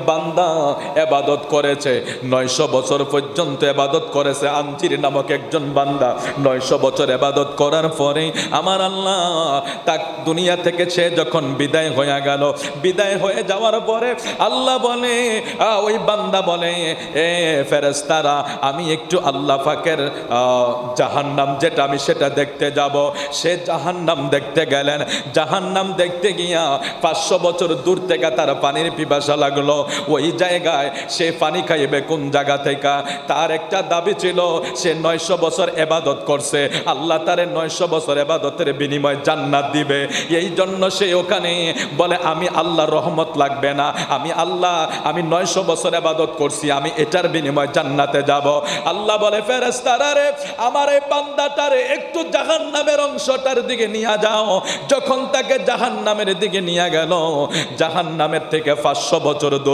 বান্দা ইবাদত করেছে 900 বছর পর্যন্ত ইবাদত করেছে। আনচির নামক একজন বান্দা 900 বছর ইবাদত করার পরে আমার আল্লাহ তাক দুনিয়া থেকে সে যখন বিদায় হয়ে গেল, বিদায় হয়ে যাওয়ার পরে আল্লাহ বলে, ওই বান্দা বলে, এ ফেরেশতারা আমি একটু আল্লাহ পাকের জাহান্নাম যেটা আমি সেটা দেখতে যাব। সে জাহান্নাম দেখতে গেলেন। জাহান্নাম দেখতে গিয়া 500 বছর দূর থেকে তার পানির পিপাসা লাগলো। ওই জায়গায় সে পানি খাইবে কোন জায়গা থেকে? তার একটা দাবি ছিল, সে 900 বছর ইবাদত করছে, আল্লাহ তারে 900 বছর ইবাদতের বিনিময়ে জান্নাত দিবে। এই জন্য সে ওখানে বলে আমি আল্লাহর রহমত লাগবে না, আমি 900 বছর ইবাদত করছি, আমি এটার বিনিময়ে জান্নাতে যাব। আল্লাহ বলে ফেরেশতারা রে, আমার এই বান্দাটারে একটু জাহান্নামের অংশটার দিকে নিয়ে যাও। যখন তাকে জাহান্নামের দিকে নিয়ে গেল, জাহান্নামের থেকে 500 বছর দূরে